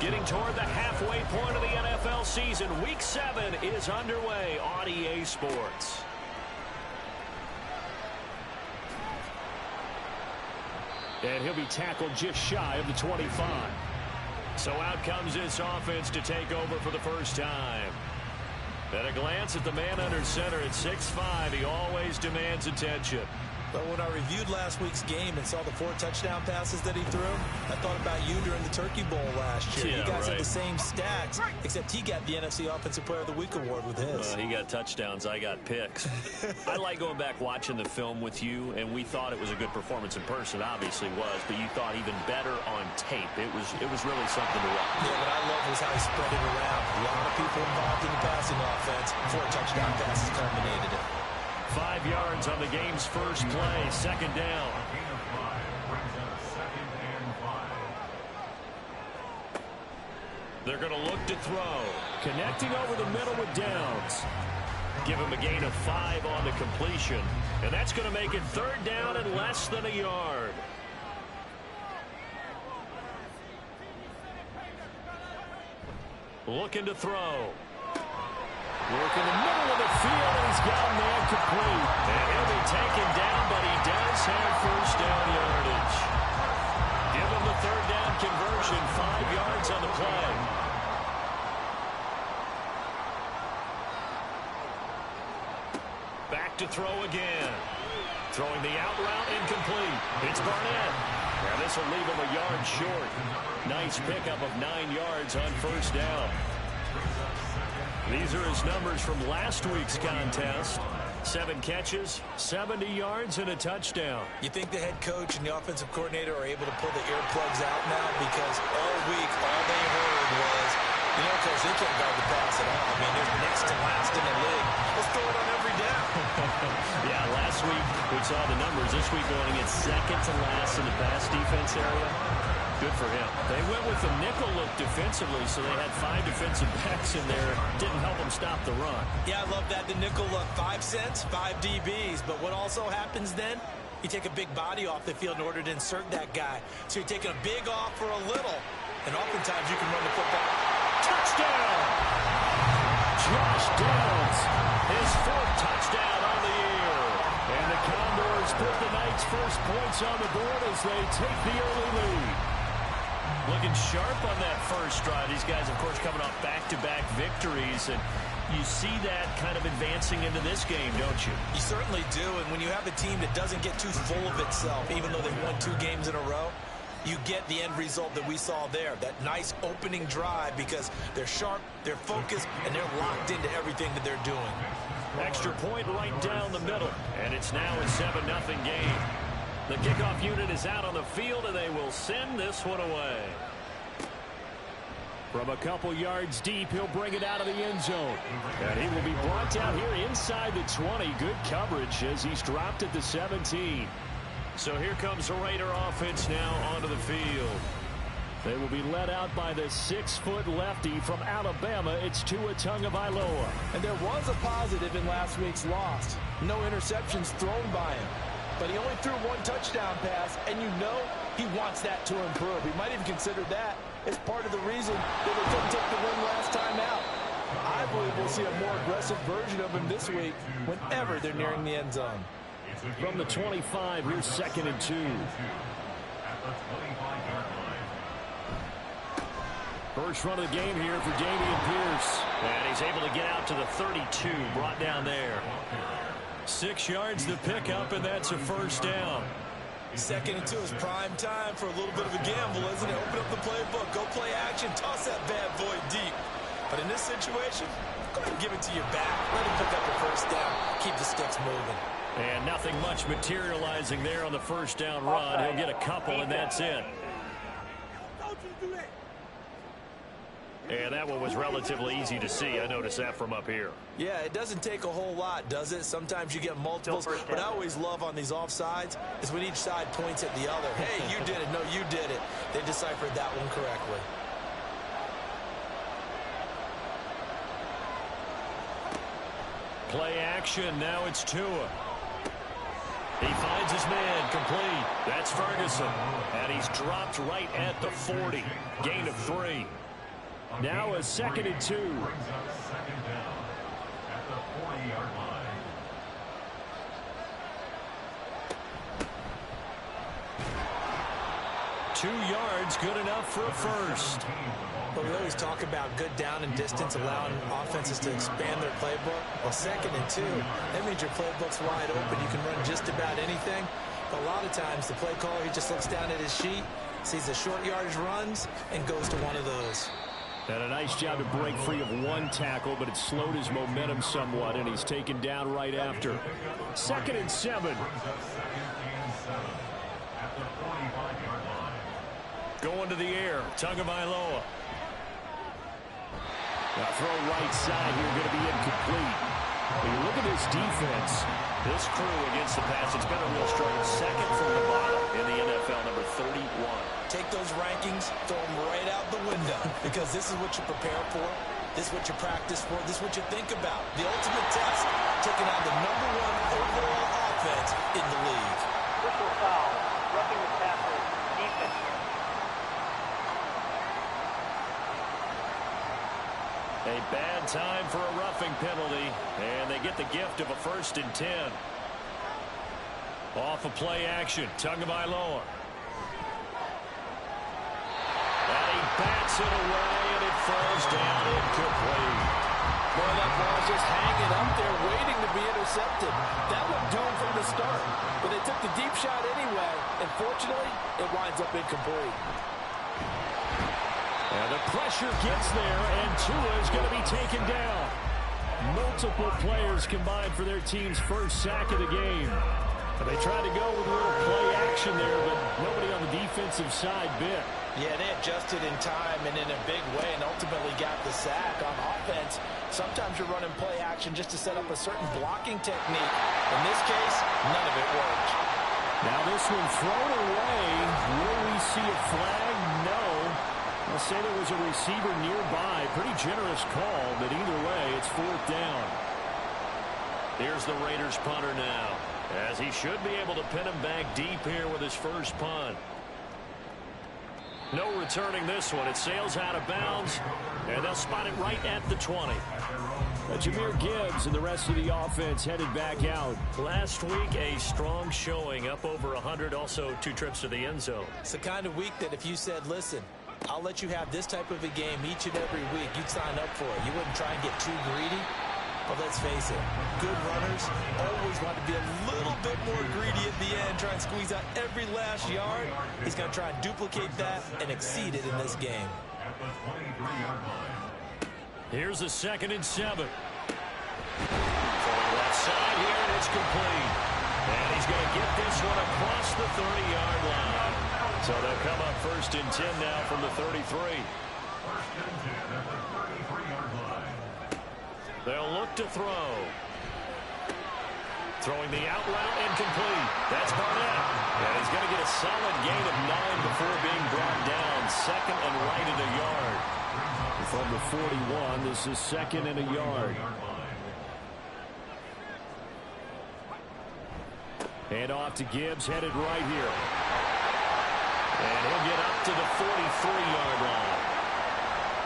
Getting toward the halfway point of the NFL season. Week 7 is underway on EA Sports. And he'll be tackled just shy of the 25. So out comes this offense to take over for the first time. At a glance at the man under center at 6'5", he always demands attention. But when I reviewed last week's game and saw the 4 touchdown passes that he threw, I thought about you during the Turkey Bowl last year. Yeah, you guys right. had the same stats, except he got the NFC Offensive Player of the Week award with his. He got touchdowns, I got picks. I like going back watching the film with you, and we thought it was a good performance in person. Obviously was, but you thought even better on tape. It was really something to watch. Yeah, what I love was how he spread it around. A lot of people involved in the passing offense. 4 touchdown passes culminated it. 5 yards on the game's first play, second down. They're going to look to throw. Connecting over the middle with Downs. Give him a gain of 5 on the completion. And that's going to make it 3rd down and less than a yard. Looking to throw. Work in the middle of the field, and he's got a man complete. And he'll be taken down, but he does have first down yardage. Give him the 3rd down conversion, 5 yards on the play. Back to throw again. Throwing the out route, incomplete. It's Barnett. And this will leave him a yard short. Nice pickup of 9 yards on first down. These are his numbers from last week's contest. 7 catches, 70 yards, and a touchdown. You think the head coach and the offensive coordinator are able to pull the earplugs out now? Because all week, all they heard was, you know, Coach, they can't guard the pass at all. I mean, they're next to last in the league. Let's throw it on every down. Yeah, last week we saw the numbers. This week going against second to last in the pass defense area. Good for him. They went with the nickel look defensively, so they had 5 defensive backs in there. Didn't help them stop the run. Yeah, I love that. The nickel look, 5 cents, 5 DBs. But what also happens then, you take a big body off the field in order to insert that guy. So you're taking a big off for a little, and oftentimes you can run the football. Touchdown! Josh Downs, his 4th touchdown on the year. And the Condors put the night's first points on the board as they take the early lead. Looking sharp on that first drive. These guys, of course, coming off back-to-back victories, and you see that kind of advancing into this game, don't you? You certainly do, and when you have a team that doesn't get too full of itself, even though they've won 2 games in a row, you get the end result that we saw there, that nice opening drive, because they're sharp, they're focused, and they're locked into everything that they're doing. Extra point right down the middle, and it's now a 7-0 game. The kickoff unit is out on the field, and they will send this one away. From a couple yards deep, he'll bring it out of the end zone. And he will be brought down here inside the 20. Good coverage as he's dropped at the 17. So here comes the Raider offense now onto the field. They will be led out by the 6-foot lefty from Alabama. It's Tua Tagovailoa. And there was a positive in last week's loss. No interceptions thrown by him. But he only threw 1 touchdown pass, and you know he wants that to improve. He might even consider that as part of the reason that they couldn't take the win last time out. I believe we'll see a more aggressive version of him this week whenever they're nearing the end zone. From the 25, here's 2nd and 2. First run of the game here for Dameon Pierce. And he's able to get out to the 32, brought down there. 6 yards to pick up, and that's a first down. 2nd and 2 is prime time for a little bit of a gamble, isn't it? Open up the playbook, go play action, toss that bad boy deep. But in this situation, go ahead and give it to your back. Let him pick up the first down. Keep the sticks moving. And nothing much materializing there on the first down run. He'll get a couple, and that's it. And that one was relatively easy to see. I noticed that from up here. Yeah, it doesn't take a whole lot, does it? Sometimes you get multiples. What I always love on these offsides is when each side points at the other. Hey, you did it. No, you did it. They deciphered that one correctly. Play action. Now it's Tua. He finds his man, complete. That's Ferguson. And he's dropped right at the 40. Gain of 3. Now a 2nd and 2. Brings up second down at the 40-yard line. Yards, good enough for a first. But we always talk about good down and distance, allowing offenses to expand their playbook. Well, 2nd and 2, that means your playbook's wide open. You can run just about anything. But a lot of times, the play caller, he just looks down at his sheet, sees the short yardage runs, and goes to one of those. And a nice job to break free of one tackle, but it slowed his momentum somewhat, and he's taken down right after. 2nd and 7. Going to the air, Tagovailoa. Now throw right side here, going to be incomplete. When you look at this defense, this crew against the pass, it's been a real struggle. 2nd from the bottom in the NFL, number 31. Take those rankings, throw them right out the window, because this is what you prepare for. This is what you practice for. This is what you think about. The ultimate test, taking on the number 1 overall offense in the league. Personal foul, roughing the passer, defense. A bad time for a roughing penalty, and they get the gift of a 1st and 10. Off of play action, Tagovailoa. And he bats it away, and it falls down incomplete. Boy, that ball's just hanging up there, waiting to be intercepted. That looked doomed from the start, but they took the deep shot anyway, and fortunately, it winds up incomplete. And the pressure gets there, and Tua is going to be taken down. Multiple players combined for their team's first sack of the game. And they tried to go with a little play action there, but nobody on the defensive side bit. Yeah, they adjusted in time and in a big way and ultimately got the sack. On offense, sometimes you're running play action just to set up a certain blocking technique. In this case, none of it worked. Now this one thrown away. Will we see a flag? No. I'll say there was a receiver nearby. Pretty generous call, but either way, it's 4th down. Here's the Raiders punter now, as he should be able to pin him back deep here with his first punt. No returning this one. It sails out of bounds, and they'll spot it right at the 20. Jahmyr Gibbs and the rest of the offense headed back out. Last week, a strong showing, up over 100, also 2 trips to the end zone. It's the kind of week that if you said, listen, I'll let you have this type of a game each and every week, you'd sign up for it. You wouldn't try and get too greedy. But let's face it, good runners always want to be a little bit more greedy at the end, try and squeeze out every last yard. He's going to try and duplicate that and exceed it in this game. Here's a 2nd and 7. Throwing left side here, and it's complete. And he's going to get this one across the 30-yard line. So they'll come up 1st and 10 now from the 33. 1st and 10 at the 33-yard line. They'll look to throw. Throwing the out route incomplete. That's Barnett. And he's going to get a solid gain of 9 before being brought down. 2nd and right in a yard. From the 41, this is 2nd and a yard. Hand off to Gibbs, headed right here. And he'll get up to the 43-yard line.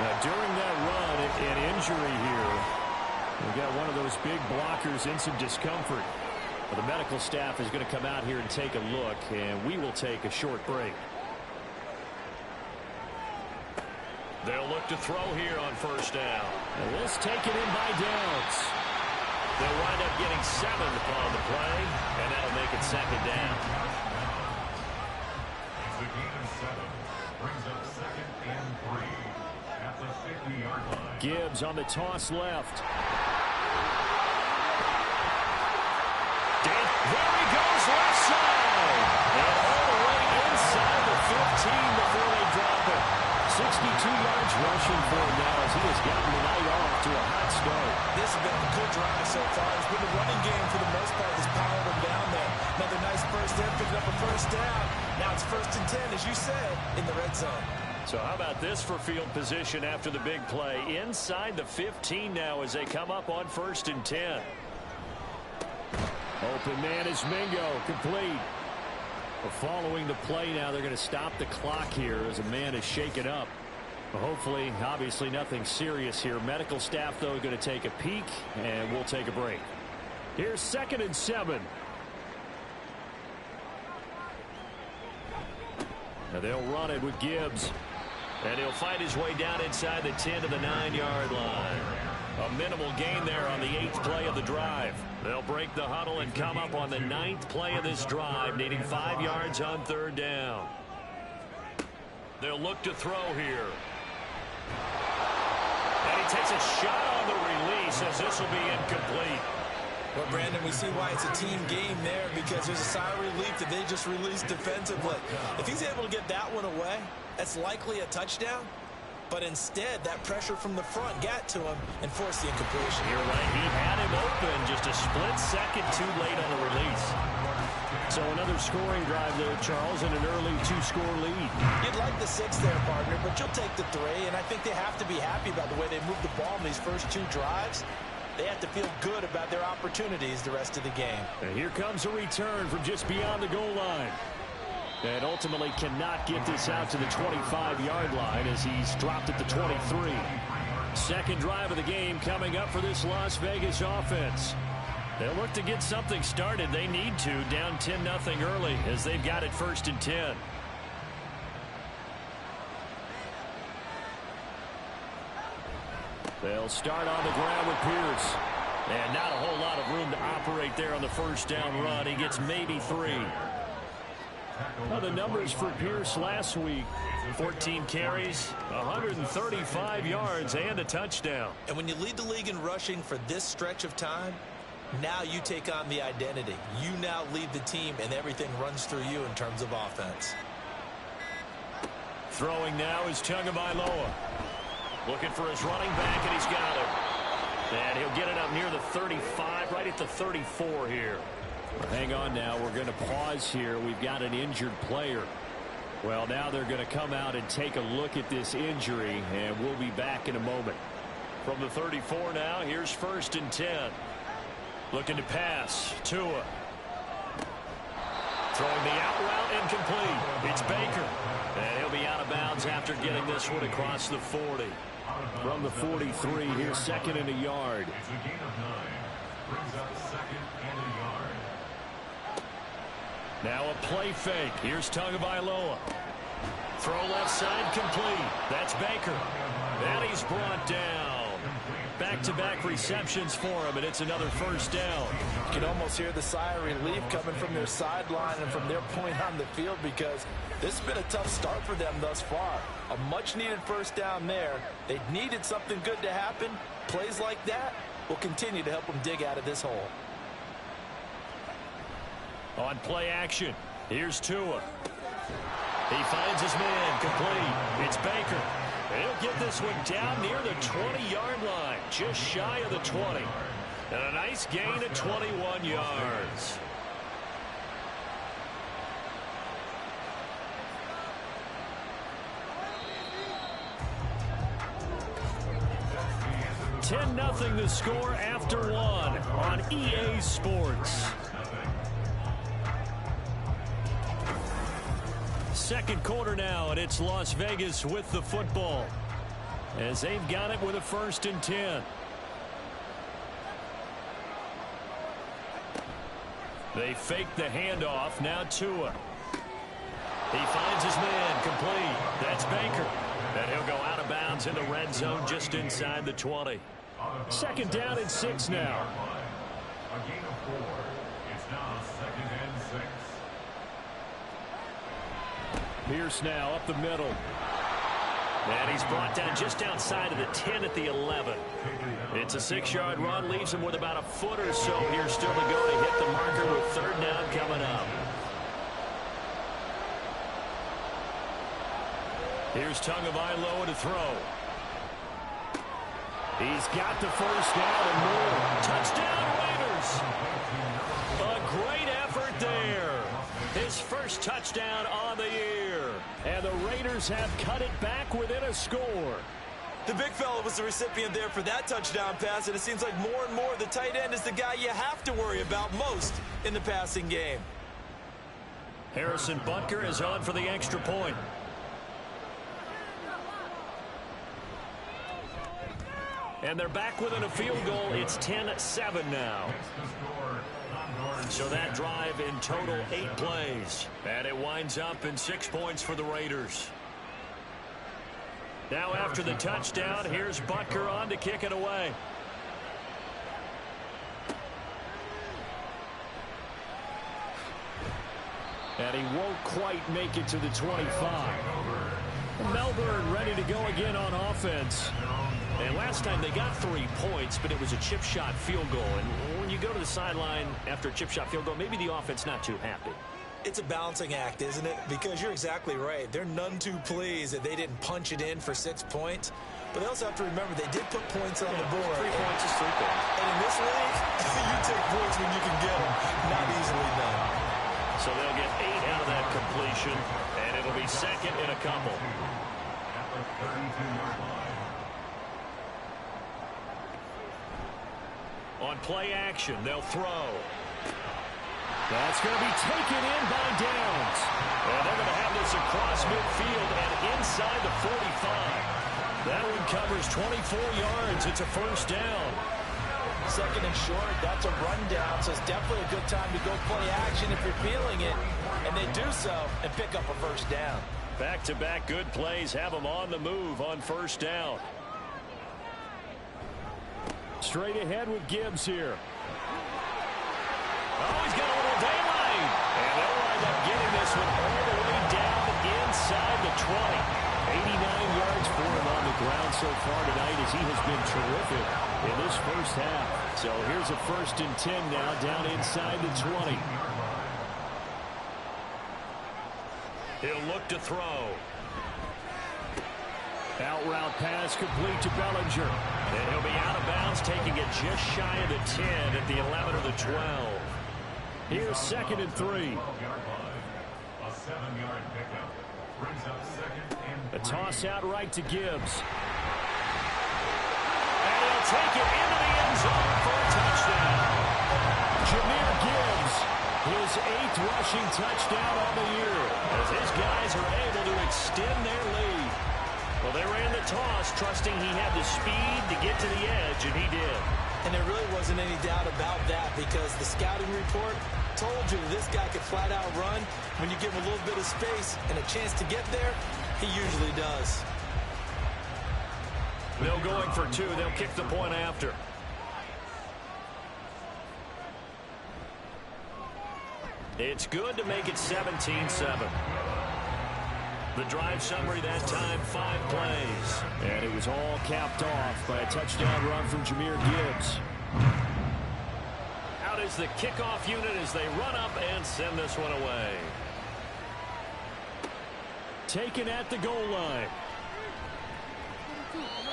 Now, during that run, an injury here. We've got one of those big blockers in some discomfort. Well, the medical staff is going to come out here and take a look, and we will take a short break. They'll look to throw here on 1st down. And this taken in by Downs. They'll wind up getting 7 upon the play, and that'll make it 2nd down. The gain of 7 brings up 2nd and 3 at the 50-yard line. Gibbs on the toss left. There he goes, left side. And all the way inside the 15 before they drop it. 62 yards rushing for him now as he has gotten the night off to a hot start. This has been a good drive so far. It's been a running game for the most part. That's powered him down there. Another nice burst there, picking up a 1st down. Now it's 1st and 10, as you said, in the red zone. So how about this for field position after the big play? Inside the 15 now as they come up on 1st and 10. Open man is Mingo, complete. Following the play now, they're going to stop the clock here as a man is shaken up. Hopefully, obviously nothing serious here. Medical staff, though, going to take a peek, and we'll take a break. Here's 2nd and 7. Now they'll run it with Gibbs. And he'll fight his way down inside the 10 to the 9-yard line. A minimal gain there on the 8th play of the drive. They'll break the huddle and come up on the 9th play of this drive, needing 5 yards on 3rd down. They'll look to throw here. And he takes a shot on the release as this will be incomplete. Well, Brandon, we see why it's a team game there, because there's a sigh of relief that they just released defensively. If he's able to get that one away, that's likely a touchdown. But instead, that pressure from the front got to him and forced the incompletion. You're right. He had him open, just a split second too late on the release. So another scoring drive there, Charles, and an early 2-score lead. You'd like the 6 there, partner, but you'll take the 3, and I think they have to be happy about the way they moved the ball in these first 2 drives. They have to feel good about their opportunities the rest of the game. And here comes a return from just beyond the goal line. And ultimately cannot get this out to the 25-yard line as he's dropped at the 23. Second drive of the game coming up for this Las Vegas offense. They'll look to get something started. They need to, down 10-0 early as they've got it 1st and 10. They'll start on the ground with Pierce. And not a whole lot of room to operate there on the 1st down run. He gets maybe 3. Well, the numbers for Pierce last week: 14 carries, 135 yards, and a touchdown. And when you lead the league in rushing for this stretch of time, now you take on the identity. You now lead the team, and everything runs through you in terms of offense. Throwing now is Tagovailoa. Looking for his running back, and he's got it. And he'll get it up near the 35, right at the 34 here. Hang on now. We're going to pause here. We've got an injured player. Well, now they're going to come out and take a look at this injury, and we'll be back in a moment. From the 34 now, here's 1st and 10. Looking to pass. Tua. Throwing the out route, incomplete. It's Baker. And he'll be out of bounds after getting this one across the 40. From the 43, here's 2nd and a yard. It's a gain of 9. Brings up 2nd and a yard. Now a play fake. Here's Tagovailoa. Throw left side, complete. That's Baker. And he's brought down. Back-to-back receptions for him, and it's another 1st down. You can almost hear the sigh of relief coming from their sideline and from their point on the field, because this has been a tough start for them thus far. A much-needed 1st down there. They needed something good to happen. Plays like that will continue to help them dig out of this hole. On play action, here's Tua. He finds his man, complete. It's Baker. He'll get this one down near the 20-yard line, just shy of the 20. And a nice gain of 21 yards. (10-0) the score after 1 on EA Sports. Second quarter now, and it's Las Vegas with the football as they've got it with a 1st and 10. They fake the handoff. Now Tua. He finds his man, complete. That's Baker. And he'll go out of bounds in the red zone just inside the 20. 2nd down and 6 now. A gain of 4. It's now 2nd and 6. Pierce now up the middle. And he's brought down just outside of the 10 at the 11. It's a 6-yard run, leaves him with about a foot or so here still to go to hit the marker with 3rd down coming up. Here's Tagovailoa to throw. He's got the 1st down and more. Touchdown Raiders! A great effort there. His 1st touchdown on the year. And the Raiders have cut it back within a score. The big fella was the recipient there for that touchdown pass, and it seems like more and more the tight end is the guy you have to worry about most in the passing game. Harrison Butker is on for the extra point. And they're back within a field goal. It's 10-7 now. So that drive in total 8 plays. And it winds up in 6 points for the Raiders. Now after the touchdown, here's Butker on to kick it away. And he won't quite make it to the 25. Melbourne ready to go again on offense. And last time they got 3 points, but it was a chip shot field goal. And when you go to the sideline after a chip shot field goal, maybe the offense not too happy. It's a balancing act, isn't it? Because you're exactly right. They're none too pleased that they didn't punch it in for 6 points. But they also have to remember they did put points on the board. 3 points is 3 points. And in this league, you take points when you can get them. Not easily done. So they'll get 8 out of that completion, and it'll be second in a couple. On play action, they'll throw. That's going to be taken in by Downs. And they're going to have this across midfield and inside the 45. That one covers 24 yards. It's a first down. Second and short, that's a rundown, so it's definitely a good time to go play action if you're feeling it. And they do so and pick up a first down. Back-to-back good plays have them on the move on first down. Straight ahead with Gibbs here. Oh, he's got a little daylight. And they'll wind up getting this one all the way down inside the 20. 89 yards for him on the ground so far tonight as he has been terrific in this first half. So here's a 1st and 10 now down inside the 20. He'll look to throw. Out route pass complete to Bellinger. And he'll be out of bounds, taking it just shy of the 10 at the 11 or the 12. Here's 2nd and 3. A 7-yard pickup brings up 2nd and 3. A toss out right to Gibbs. And he'll take it into the end zone for a touchdown. Jahmyr Gibbs, his 8th rushing touchdown on the year, as his guys are able to extend their lead. Well, they ran the toss, trusting he had the speed to get to the edge, and he did. And there really wasn't any doubt about that because the scouting report told you this guy could flat out run. When you give him a little bit of space and a chance to get there, he usually does. No going for 2. They'll kick the point after. It's good to make it 17-7. The drive summary that time, 5 plays. And it was all capped off by a touchdown run from Jahmyr Gibbs. Out is the kickoff unit as they run up and send this one away. Taken at the goal line.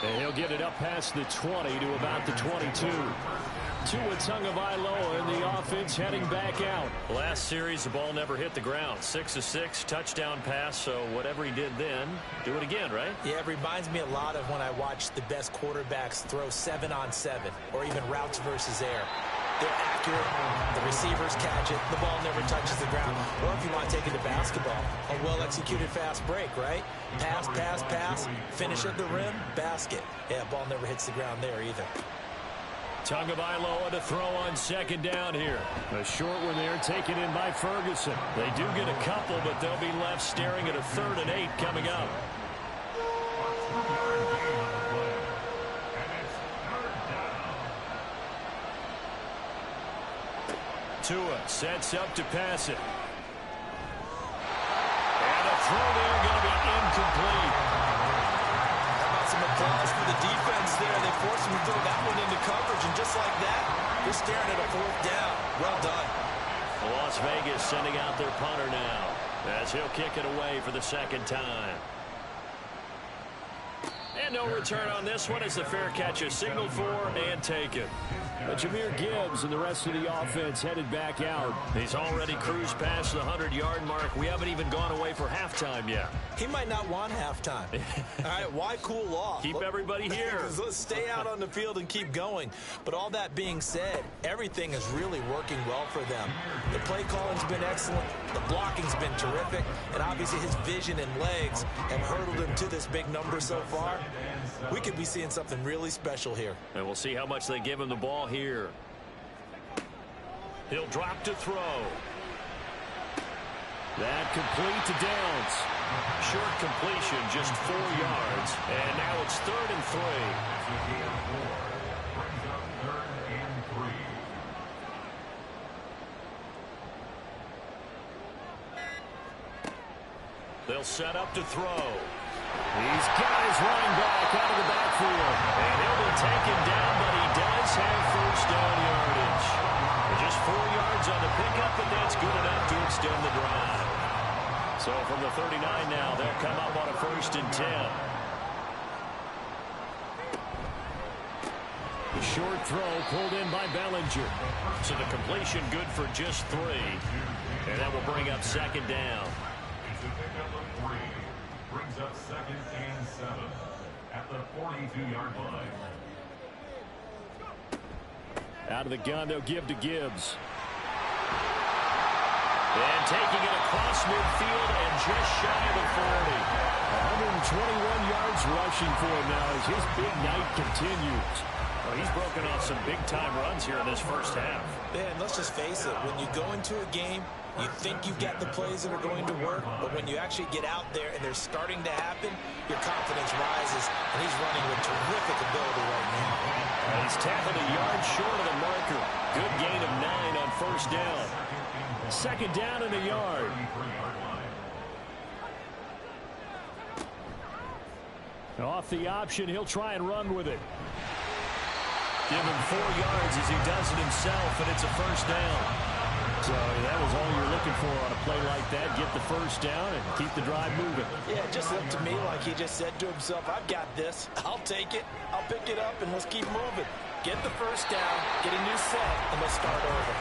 And he'll get it up past the 20 to about the 22. Tua Tagovailoa in the offense heading back out. Last series, the ball never hit the ground. 6 of 6, touchdown pass, so whatever he did then, do it again, right? Yeah, it reminds me a lot of when I watch the best quarterbacks throw 7-on-7 or even routes versus air. They're accurate. The receivers catch it. The ball never touches the ground. Or if you want to take it to basketball, a well-executed fast break, right? Pass, pass, pass. Finish at the rim, basket. Yeah, ball never hits the ground there either. Tagovailoa to throw on 2nd down here. A short one there taken in by Ferguson. They do get a couple, but they'll be left staring at a 3rd and 8 coming up. Tua sets up to pass it. And a throw there going to be incomplete. How about some applause for the defense there? They forced him to throw that one into coverage, and just like that, they're staring at a 4th down. Well done. Las Vegas sending out their punter now as he'll kick it away for the 2nd time. And no return on this one as the fair catch is signaled for and taken. But Jahmyr Gibbs and the rest of the offense headed back out. He's already cruised past the 100-yard mark. We haven't even gone away for halftime yet. He might not want halftime. All right, why cool off? Keep everybody here. Let's stay out on the field and keep going. But all that being said, everything is really working well for them. The play calling's been excellent. The blocking's been terrific, and obviously his vision and legs have hurdled him to this big number so far. We could be seeing something really special here. And we'll see how much they give him the ball here. He'll drop to throw. That complete to Downs. Short completion, just 4 yards. And now it's 3rd and 3. They'll set up to throw. He's got his running back out of the backfield. And he'll be taken down, but he does have first down yardage. Just 4 yards on the pickup, and that's good enough to extend the drive. So from the 39 now, they'll come up on a 1st and 10. The short throw pulled in by Bellinger. So the completion good for just 3. And that will bring up 2nd down. It's a pickup of 3. Brings up 2nd and 7 at the 42-yard line. Out of the gun, they'll give to Gibbs. And taking it across midfield and just shy of the 40. 121 yards rushing for him now as his big night continues. Well, he's broken off some big-time runs here in this first half. Yeah, and let's just face it. When you go into a game, you think you've got the plays that are going to work, but when you actually get out there and they're starting to happen, your confidence rises, and he's running with terrific ability right now. He's tackled a yard short of the marker. Good gain of 9 on 1st down. 2nd down and a yard. Off the option, he'll try and run with it. Give him 4 yards as he does it himself, and it's a 1st down. So that was all you're looking for on a play like that. Get the 1st down and keep the drive moving. Yeah, it just looked to me like he just said to himself, I've got this. I'll take it. I'll pick it up, and let's keep moving. Get the 1st down, get a new set, and let's start over.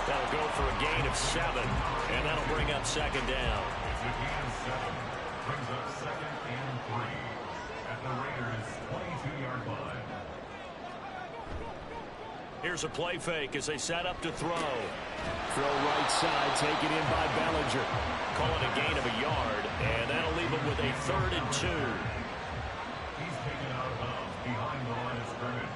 That'll go for a gain of 7, and that'll bring up 2nd down. It's a gain of 7. Brings up 2nd and 3 at the Raiders' 22-yard line. Here's a play fake as they set up to throw. Throw right side, taken in by Bellinger. Call it a gain of a yard, and that'll leave him with a 3rd and 2. He's taken out of bounds behind the line of scrimmage.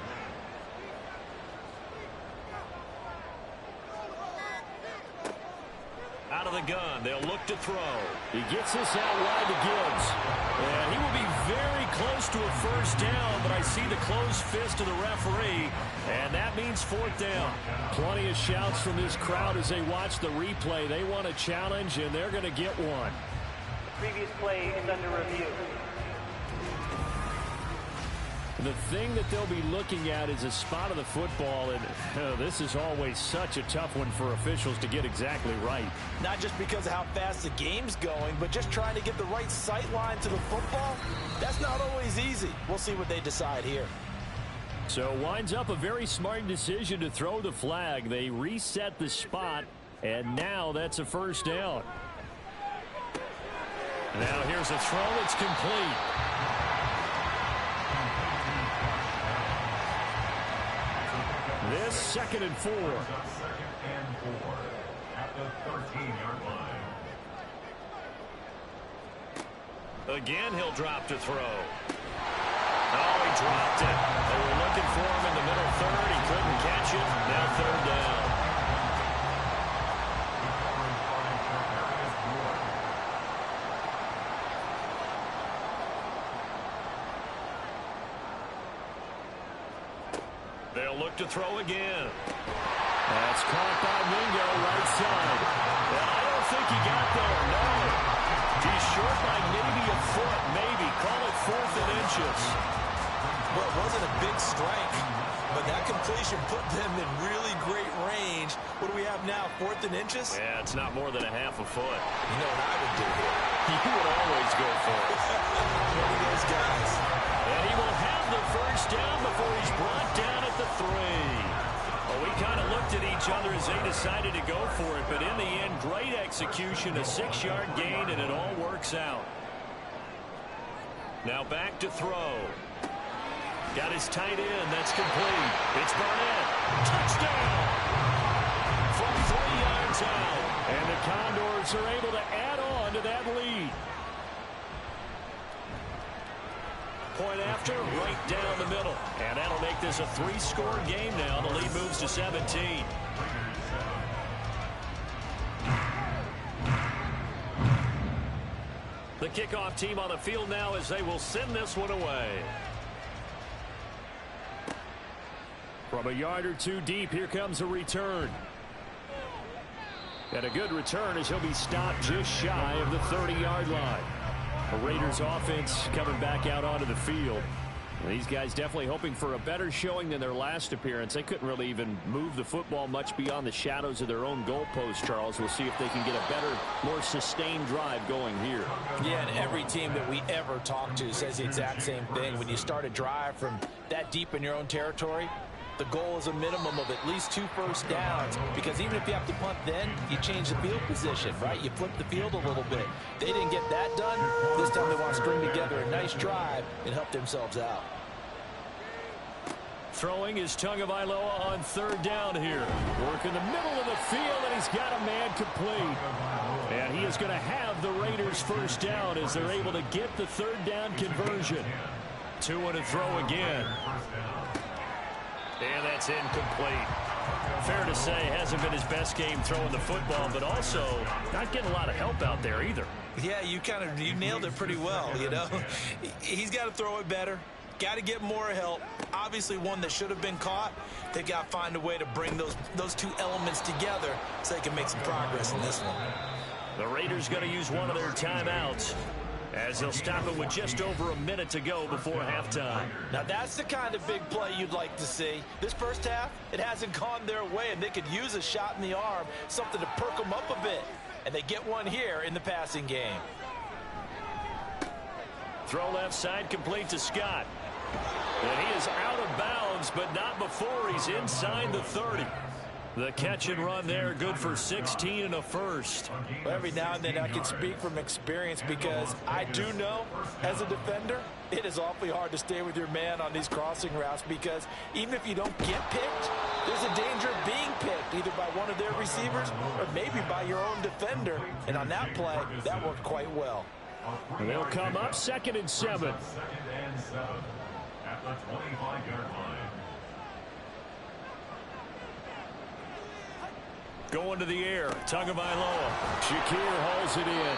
Out of the gun, they'll look to throw. He gets this out wide to Gibbs. And he will be very close to a 1st down, but I see the closed fist of the referee, and that means 4th down. Plenty of shouts from this crowd as they watch the replay. They want a challenge, and they're going to get one. The previous play is under review. The thing that they'll be looking at is a spot of the football, and this is always such a tough one for officials to get exactly right. Not just because of how fast the game's going, but just trying to get the right sight line to the football. That's not always easy. We'll see what they decide here. So winds up a very smart decision to throw the flag. They reset the spot, and now that's a 1st down. Now here's a throw. It's complete. This 2nd and 4. 2nd and 4 at the 13-yard line. Again, he'll drop to throw. Oh, he dropped it. They were looking for him in the middle 3rd. He couldn't catch it. Now 3rd down. They'll look to throw again. That's caught by Mingo right side. Well, I don't think he got there, no. He's short by maybe a foot, maybe. Call it 4th and inches. Well, it wasn't a big strike, but that completion put them in really great range. What do we have now, 4th and inches? Yeah, it's not more than a half a foot. You know what I would do here? You would always go for it. One of those guys. And he will have the 1st down before he's brought down at the 3. Well, we kind of looked at each other as they decided to go for it, but in the end, great execution, a 6-yard gain, and it all works out. Now back to throw. Got his tight end. That's complete. It's Barnett. Touchdown! From 3 yards out. And the Condors are able to add on to that lead. Point after, right down the middle. And that'll make this a 3-score game now. The lead moves to 17. The kickoff team on the field now as they will send this one away. From a yard or two deep, here comes a return. And a good return as he'll be stopped just shy of the 30-yard line. The Raiders offense coming back out onto the field. And these guys definitely hoping for a better showing than their last appearance. They couldn't really even move the football much beyond the shadows of their own goalpost, Charles. We'll see if they can get a better, more sustained drive going here. Yeah, and every team that we ever talk to says the exact same thing. When you start a drive from that deep in your own territory, the goal is a minimum of at least 2 first downs, because even if you have to punt then, you change the field position, right? You flip the field a little bit. They didn't get that done. This time they want to string together a nice drive and help themselves out. Throwing is Tagovailoa on 3rd down here. Work in the middle of the field, and he's got a man complete. And he is going to have the Raiders' first down as they're able to get the 3rd down conversion. 2 and a throw again. And that's incomplete. Fair to say, hasn't been his best game throwing the football, but also not getting a lot of help out there either. Yeah, you nailed it pretty well, you know. He's got to throw it better. Got to get more help. Obviously one that should have been caught. They've got to find a way to bring those 2 elements together so they can make some progress in this one. The Raiders going to use one of their timeouts, as they'll stop it with just over a minute to go before halftime. Now that's the kind of big play you'd like to see. This first half, it hasn't gone their way, and they could use a shot in the arm, something to perk them up a bit. And they get one here in the passing game. Throw left side, complete to Scott. And he is out of bounds, but not before he's inside the 30. The catch and run there, good for 16 and a first. Well, every now and then I can speak from experience, because I do know, as a defender, it is awfully hard to stay with your man on these crossing routes, because even if you don't get picked, there's a danger of being picked, either by one of their receivers or maybe by your own defender. And on that play, that worked quite well. And they'll come up 2nd and 7. 2nd and 7 at the 25-yard line. Going to the air, Tagovailoa. Shakir hauls it in.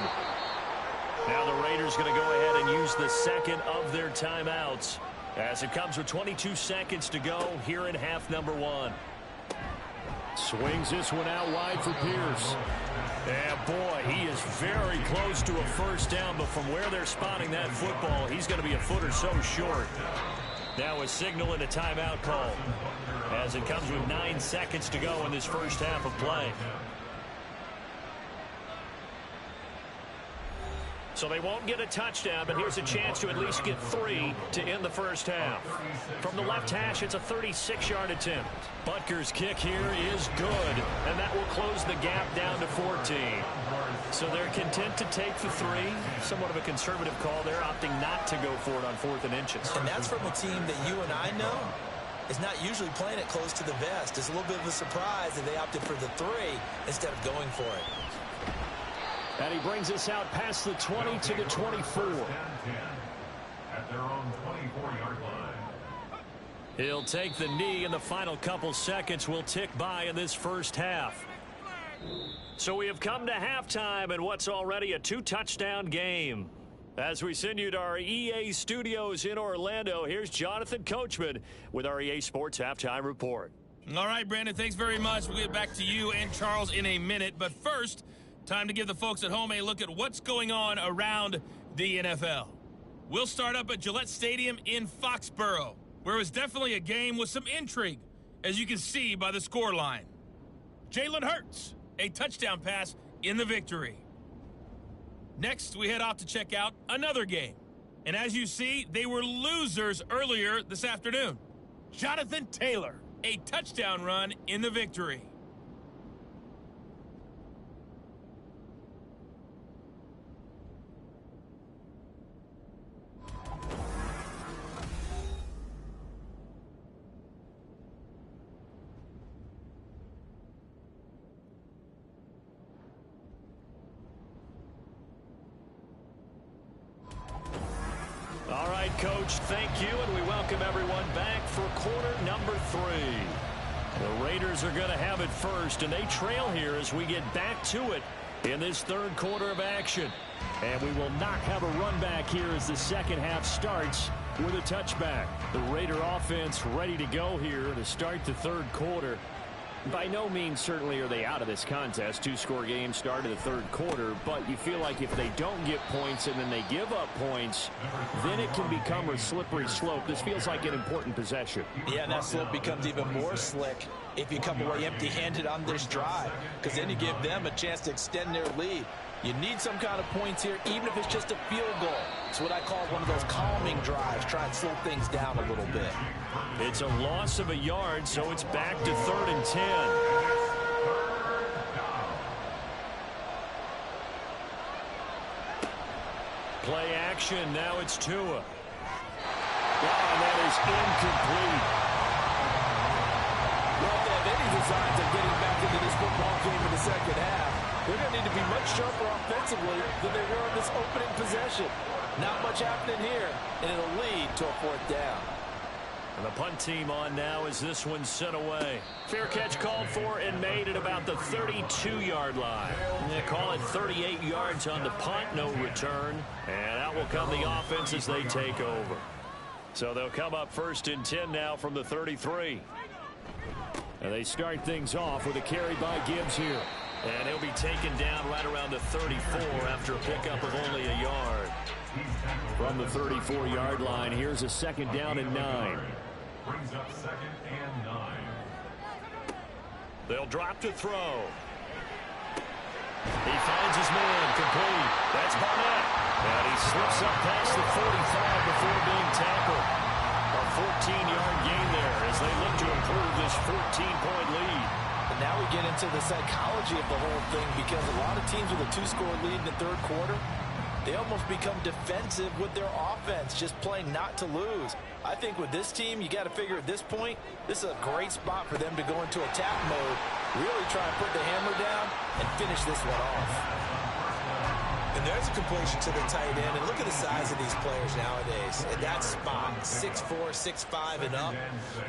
Now the Raiders going to go ahead and use the 2nd of their timeouts, as it comes with 22 seconds to go here in half number 1. Swings this one out wide for Pierce. And boy, he is very close to a first down, but from where they're spotting that football, he's going to be a foot or so short. Now a signal and a timeout call, as it comes with 9 seconds to go in this first half of play. So they won't get a touchdown, but here's a chance to at least get 3 to end the first half. From the left hash, it's a 36-yard attempt. Butker's kick here is good, and that will close the gap down to 14. So they're content to take the 3. Somewhat of a conservative call there, opting not to go for it on 4th and inches. And that's from a team that you and I know is not usually playing it close to the vest. It's a little bit of a surprise that they opted for the 3 instead of going for it. And he brings us out past the 20 to the 24. At their own 24-yard line. He'll take the knee, and the final couple seconds will tick by in this first half. So we have come to halftime in what's already a 2-touchdown game. As we send you to our EA studios in Orlando, here's Jonathan Coachman with our EA Sports Halftime Report. All right, Brandon, thanks very much. We'll get back to you and Charles in a minute. But first, time to give the folks at home a look at what's going on around the NFL. We'll start up at Gillette Stadium in Foxborough, where it was definitely a game with some intrigue, as you can see by the scoreline. Jalen Hurts, a touchdown pass in the victory. Next, we head off to check out another game. And as you see, they were losers earlier this afternoon. Jonathan Taylor, a touchdown run in the victory. right, Coach. Thank you, and we welcome everyone back for quarter number 3. The Raiders are going to have it first, and they trail here as we get back to it in this third quarter of action. And we will not have a run back here as the second half starts with a touchback. The Raider offense ready to go here to start the third quarter. By no means certainly are they out of this contest. 2-score game start of the third quarter, but you feel like if they don't get points and then they give up points, then it can become a slippery slope. This feels like an important possession. Yeah, and that slope becomes even more slick if you come away empty-handed on this drive, because then you give them a chance to extend their lead. You need some kind of points here, even if it's just a field goal. It's what I call one of those calming drives. Try and slow things down a little bit. It's a loss of a yard, so it's back to 3rd and 10. Play action. Now it's Tua. And that is incomplete. Well, if they have any designs of getting back into this football game in the second half, they're going to need to be much sharper offensively than they were in this opening possession. Not much happening here, and it'll lead to a 4th down. And the punt team on now as this one's sent away. Fair catch called for and made at about the 32-yard line. They call it 38 yards on the punt, no return. And out will come the offense as they take over. So they'll come up 1st and 10 now from the 33. And they start things off with a carry by Gibbs here. And he'll be taken down right around the 34 after a pickup of only a yard. From the 34-yard line, here's a 2nd down and 9. Brings up 2nd and 9. They'll drop to throw. He finds his man, complete. That's Barnett. And he slips up past the 45 before being tackled. A 14-yard gain there as they look to improve this 14-point lead. And now we get into the psychology of the whole thing, because a lot of teams with a 2-score lead in the third quarter, they almost become defensive with their offense, just playing not to lose. I think with this team, you got to figure at this point, this is a great spot for them to go into attack mode, really try and put the hammer down and finish this one off. And there's a completion to the tight end. And look at the size of these players nowadays. At that spot, 6'4", 6'5", and up.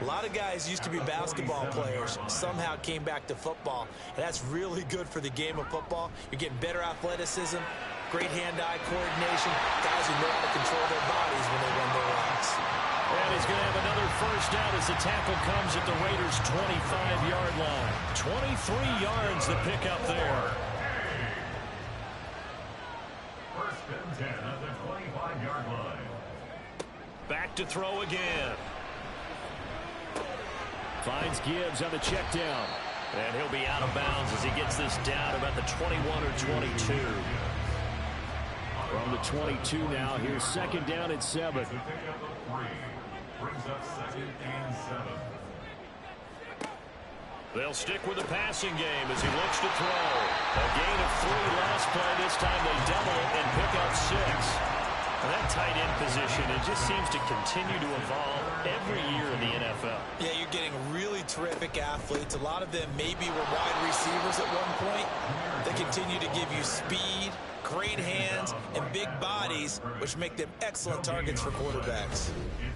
A lot of guys used to be basketball players, somehow came back to football. And that's really good for the game of football. You're getting better athleticism, great hand-eye coordination, guys who know how to control their bodies when they run their routes. And he's going to have another 1st down as the tackle comes at the Raiders' 25-yard line. 23 yards the pickup there. 1st and 10 at the 25-yard line. Back to throw again. Finds Gibbs on the check down. And he'll be out of bounds as he gets this down about the 21 or 22. From the 22 now, here's 2nd down and 7. Brings up 2nd and 7. They'll stick with the passing game as he looks to throw. A gain of 3 last play. This time they double it and pick up 6. And that tight end position, it just seems to continue to evolve every year in the NFL. Yeah, you're getting really terrific athletes. A lot of them maybe were wide receivers at one point. They continue to give you speed, great hands, and big bodies, which make them excellent targets for quarterbacks.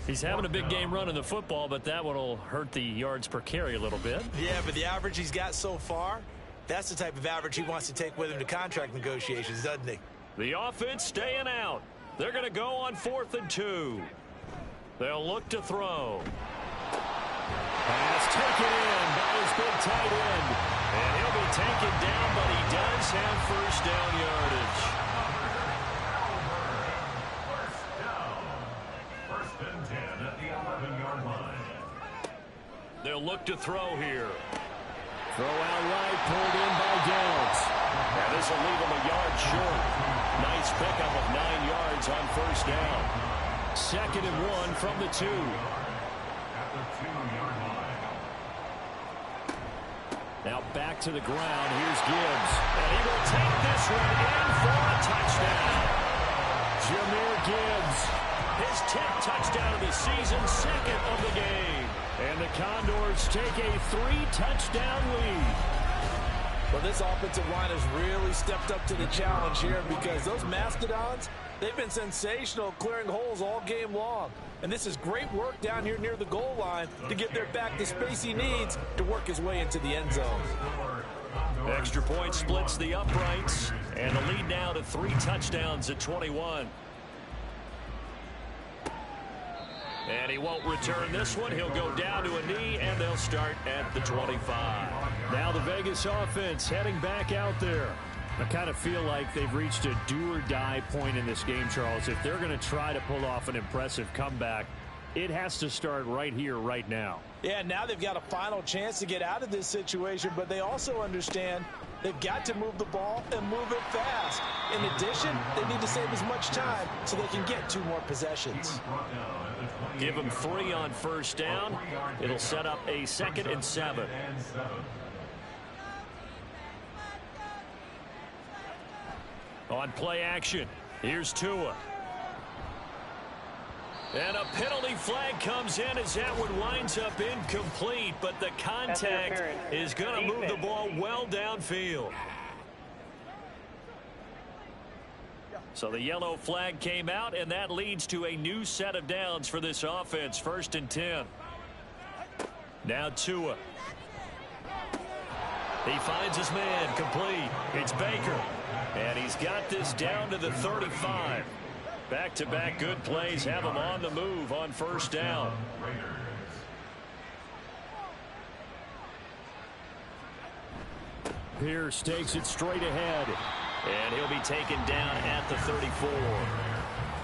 He's having a big game running the football, but that one will hurt the yards per carry a little bit. Yeah, but the average he's got so far, that's the type of average he wants to take with him to contract negotiations, doesn't he? The offense staying out. They're going to go on 4th and 2. They'll look to throw. Pass taken in by his big tight end. And he'll be taken down, but he does have 1st down yardage. 1st and 10 at the 11-yard line. They'll look to throw here. Throw out right, pulled in by Downs. And this will leave him a yard short. Nice pickup of 9 yards on 1st down. 2nd and 1 from the 2. At the 2-yard line. Now back to the ground. Here's Gibbs. And he will take this one in for a touchdown. Jahmyr Gibbs. His 10th touchdown of the season, 2nd of the game. And the Condors take a 3-touchdown lead. Well, this offensive line has really stepped up to the challenge here, because those Mastodons, They've been sensational clearing holes all game long. And this is great work down here near the goal line to give their back the space he needs to work his way into the end zone. Extra point splits the uprights, and the lead now to 3 touchdowns at 21. And he won't return this one. He'll go down to a knee, and they'll start at the 25. Now the Vegas offense heading back out there. I kind of feel like they've reached a do-or-die point in this game, Charles. If they're going to try to pull off an impressive comeback, it has to start right here, right now. Yeah, now they've got a final chance to get out of this situation, but they also understand they've got to move the ball and move it fast. In addition, they need to save as much time so they can get 2 more possessions. Give them 3 on first down. It'll set up a 2nd and 7. On play action, here's Tua. And a penalty flag comes in as that one winds up incomplete, but the contact is going to move the ball well downfield. So the yellow flag came out, and that leads to a new set of downs for this offense. 1st and 10. Now Tua. He finds his man, complete. It's Baker. And he's got this down to the 35. Back-to-back good plays have him on the move on first down. Pierce takes it straight ahead. And he'll be taken down at the 34.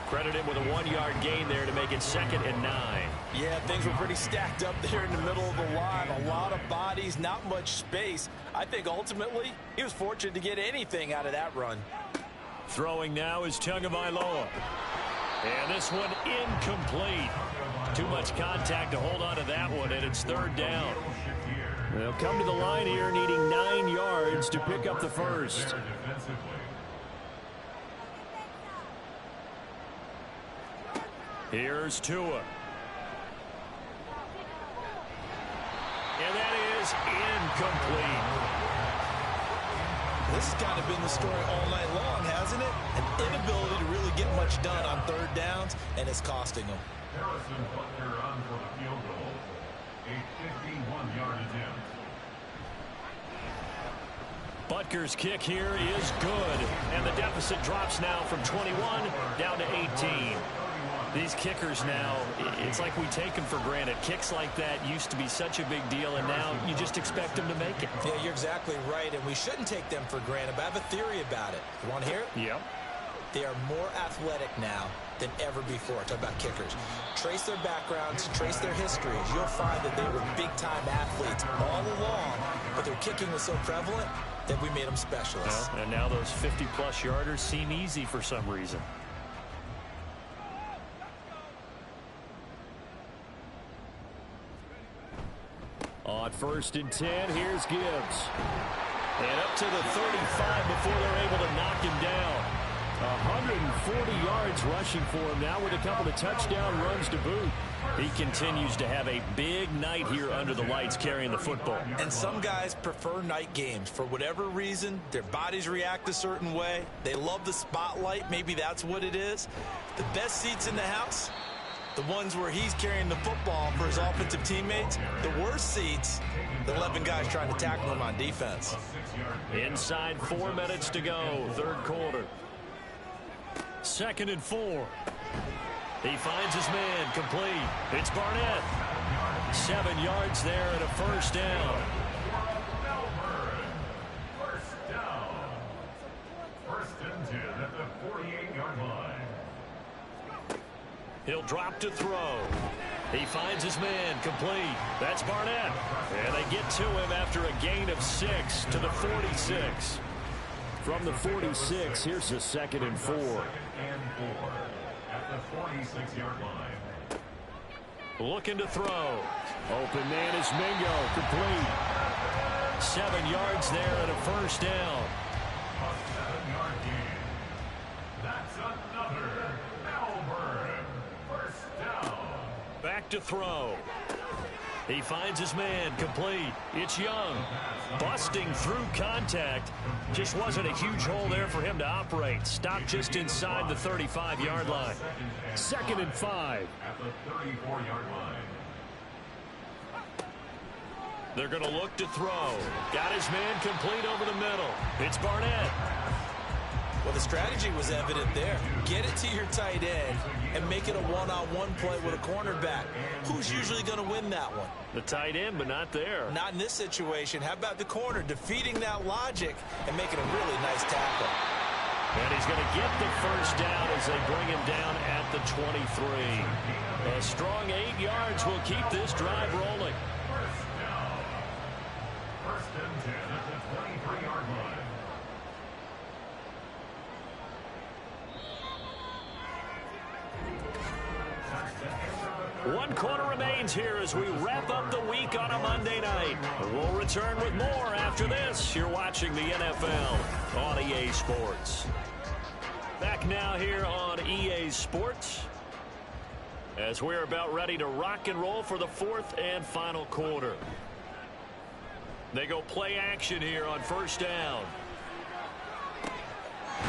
Credit him with a 1-yard gain there to make it 2nd and 9. Yeah, things were pretty stacked up there in the middle of the line. A lot of bodies, not much space. I think ultimately he was fortunate to get anything out of that run. Throwing now is Tagovailoa. And this one incomplete. Too much contact to hold on to that one, and it's 3rd down. They'll come to the line here needing 9 yards to pick up the first. Here's Tua. And that is incomplete. This has kind of been the story all night long, hasn't it? An inability to really get much done on 3rd downs, and it's costing them. Harrison Butker on for the field goal. A 51-yard attempt. Butker's kick here is good. And the deficit drops now from 21 down to 18. These kickers now, it's like we take them for granted. Kicks like that used to be such a big deal, and now you just expect them to make it. Yeah, you're exactly right, and we shouldn't take them for granted, but I have a theory about it. You want to hear it? Yep. They are more athletic now than ever before. Talk about kickers. Trace their backgrounds, trace their histories. You'll find that they were big-time athletes all along, but their kicking was so prevalent that we made them specialists. Well, and now those 50-plus yarders seem easy for some reason. On 1st and 10, here's Gibbs. And up to the 35 before they're able to knock him down. 140 yards rushing for him now with a couple of touchdown runs to boot. He continues to have a big night here under the lights carrying the football. And some guys prefer night games. For whatever reason, their bodies react a certain way. They love the spotlight. Maybe that's what it is. The best seats in the house, the ones where he's carrying the football for his offensive teammates. The worst seats, the 11 guys trying to tackle him on defense. Inside 4 minutes to go, 3rd quarter. 2nd and 4. He finds his man, complete. It's Barnett. 7 yards there and a first down. First down. 1st and 10 at the 48-yard line. He'll drop to throw. He finds his man, complete. That's Barnett. And they get to him after a gain of 6 to the 46. From the 46, here's the 2nd and 4. 2nd and 4 at the 46-yard line. Looking to throw. Open man is Mingo, complete. 7 yards there and a first down. A 7-yard gain. That's another Melbourne first down. Back to throw. He finds his man, complete. It's Young. Busting through contact. Just wasn't a huge hole there for him to operate. Stopped just inside the 35-yard line. 2nd and 5. At the 34-yard line. They're going to look to throw. Got his man complete over the middle. It's Barnett. Well, the strategy was evident there. Get it to your tight end and make it a one-on-one play with a cornerback. Who's usually going to win that one? The tight end, but not there. Not in this situation. How about the corner defeating that logic and making a really nice tackle? And he's going to get the first down as they bring him down at the 23. A strong 8 yards will keep this drive rolling. First down. 1st and 10 at the 23-yard line. One quarter remains here as we wrap up the week on a Monday night. We'll return with more after this. You're watching the NFL on EA Sports. Back now here on EA Sports as we're about ready to rock and roll for the 4th and final quarter. They go play action here on 1st down.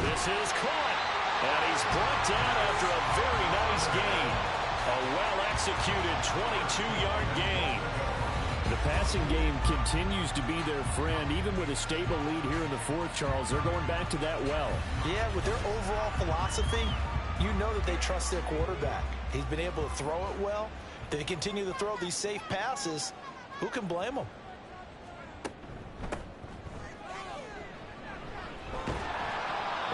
This is caught, and he's brought down after a very nice gain. A well-executed 22-yard gain. The passing game continues to be their friend, even with a stable lead here in the 4th, Charles. They're going back to that well. Yeah, with their overall philosophy, you know that they trust their quarterback. He's been able to throw it well. They continue to throw these safe passes. Who can blame them?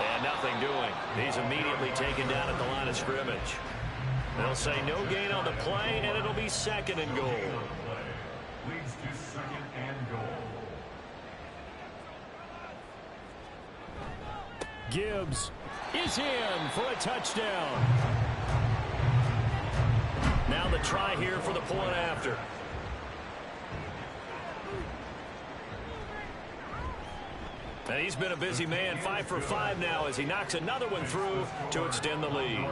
And nothing doing. He's immediately taken down at the line of scrimmage. They'll say no gain on the play, and it'll be 2nd and goal. Leads to 2nd and goal. Gibbs is in for a touchdown. Now the try here for the point after. And he's been a busy man, 5 for 5 now as he knocks another one through to extend the lead.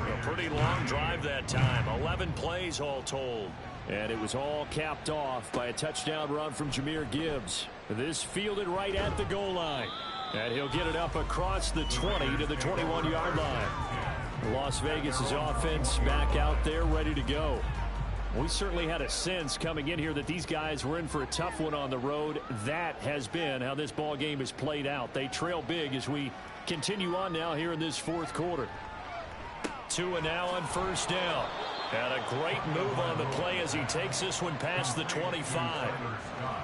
A pretty long drive that time, 11 plays all told. And it was all capped off by a touchdown run from Jahmyr Gibbs. This fielded right at the goal line. And he'll get it up across the 20 to the 21-yard line. Las Vegas' offense back out there ready to go. We certainly had a sense coming in here that these guys were in for a tough one on the road. That has been how this ball game has played out. They trail big as we continue on now here in this 4th quarter. Tua now on 1st down. And a great move on the play as he takes this one past the 25.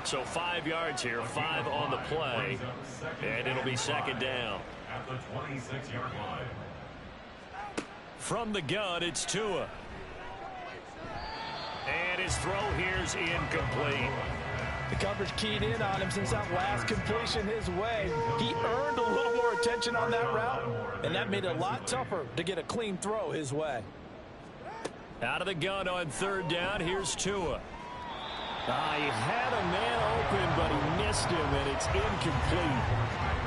So 5 yards here, 5 on the play. And it'll be 2nd down. At the 26-yard line. From the gun, it's Tua. And his throw here's incomplete. The coverage keyed in on him since that last completion his way. He earned a little more attention on that route, and that made it a lot tougher to get a clean throw his way. Out of the gun on 3rd down, here's Tua. He had a man open, but he missed him, and it's incomplete.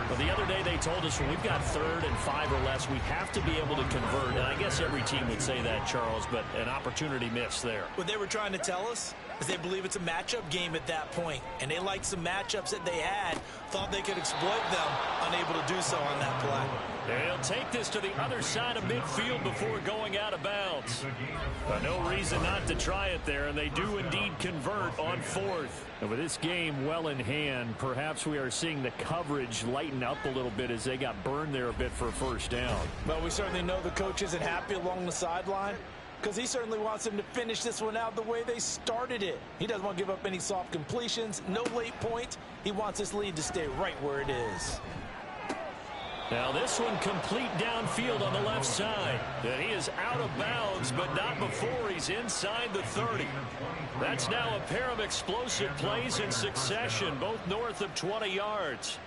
Well, the other day they told us when we've got 3rd and 5 or less, we have to be able to convert. And I guess every team would say that, Charles, but an opportunity missed there. What they were trying to tell us is they believe it's a matchup game at that point, and they liked some matchups that they had, thought they could exploit them, unable to do so on that play. They'll take this to the other side of midfield before going out of bounds. No reason not to try it there, and they do indeed convert on 4th. And with this game well in hand, perhaps we are seeing the coverage lighten up a little bit as they got burned there a bit for a 1st down. But we certainly know the coach isn't happy along the sideline because he certainly wants them to finish this one out the way they started it. He doesn't want to give up any soft completions, no late points. He wants this lead to stay right where it is. Now this one complete downfield on the left side. And he is out of bounds, but not before he's inside the 30. That's now a pair of explosive plays in succession, both north of 20 yards.